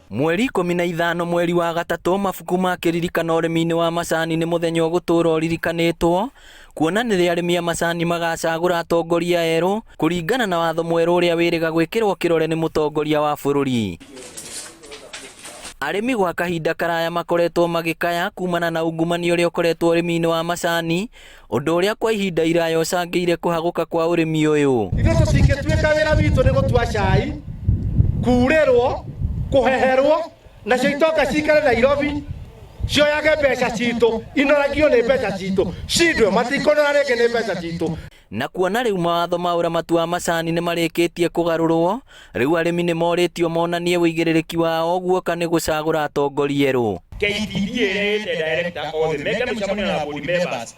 Mweri 15 mweri wa gatatũ, mabuku ma kĩririkano ũrĩmi-inĩ wa macani nĩ mũthenya ũgũtũũra ũririkanĩtwo, kuona nĩ rĩo arĩmi a macani magacagũra atongoria erũ kũringana na watho mwerũ ũrĩa wĩrĩga gwĩkĩrwo kĩrore nĩ mũtongoria wa bũrũri. Arĩmi gwa kahinda karaya makoretwo magĩkaya kumana na ungumania ũrĩa ũkoretwo ũrĩmi-inĩ wa macani, ũndũ ũrĩa kwa ihinda iraya ũcangĩire kũhagũka kwa ũrĩmi ũyũ. Ithuĩ tũtingĩtuĩka wĩra witũ nĩ gũtua cai, kurĩrwo, kũheherwo, nacio itoka cikare Nairobi cioyage mbeca citũ, inoragio nĩ mbeca citũ, cindwe matikonora rĩngĩ nĩ mbeca citũ. Na kuona rĩu mawatho ma ũramati wa macani nĩ marĩkĩtie kũgarũrwo, rĩu arĩmi nĩ morĩtio monanie wĩigĩrĩrĩki wao guoka nĩ gũcagũra atongoria erũ. KTDA ĩrĩte director othe meke mũcemanio na board members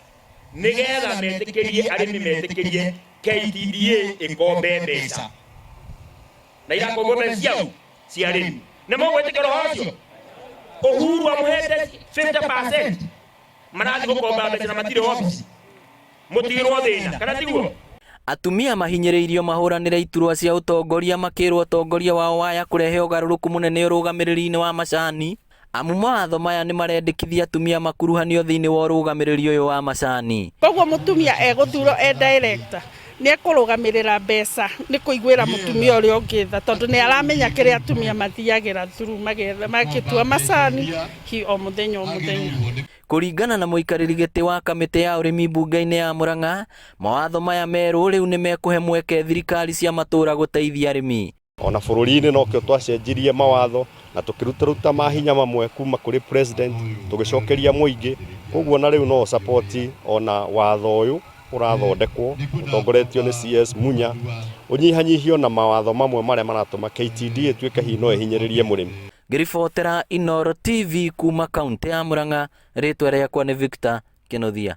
nĩgetha metĩkĩrie arĩmi metĩkĩrie KTDA ĩkombe mbeca na irakombe mbeca ciao cia arĩmi. Nĩ mũgwĩtĩkĩra ũhoro ũcio? Uhuru amũhete 50% marathiĩ gũkomba mbeca na matirĩ obici, mũtigĩrwo thĩna kana tiguo? Atumia mahinyĩrĩirio mahũranĩre iturwa cia ũtongoria makĩrwo ũtongoria wao waya kũrehe ũgarũrũku mũnene ũrũgamĩrĩri-inĩ wa macani. Amu mawatho maya nĩ marendekithia atumia makuruhanio thĩinĩ wa ũrũgamĩrĩri ũyũ wa macani. Koguo mũtumia egũthurwo director nĩ ekũrũgamĩrĩra mbeca, nĩ kũiguĩra mũtumia ũrĩa ũngĩ tha, tondũ nĩ aramenya kĩrĩa atumia mathiagĩra through magĩtua macani o mũthenya o mũthenya. Kũringana na mũikarĩri gĩtĩ wa kamĩtĩ ya ũrĩmi mbunge-inĩ ya Murang'a, mawatho maya merũ rĩu nĩ mekũhe mweke thirikari cia matũũra gũteithia arĩmi. Ona bũrũri-inĩ nokĩo twacenjirie mawatho na tũkĩruta mahinya mamwe kuma kũrĩ president tũgĩcokeria mũingĩ, koguo na rĩu no support ona watho ũyũ ũrathondekwo ũtongoretio nĩ CS Munya ũnyihanyihio na mawatho mamwe marĩa maratũma KTDA ĩtuĩke hihi no ĩhinyĩrĩrie mũrĩmi. Ngĩribotera Inooro TV kuma kaunti ya Murang'a, rĩtwa rĩakwa nĩ Victor Kĩnuthia.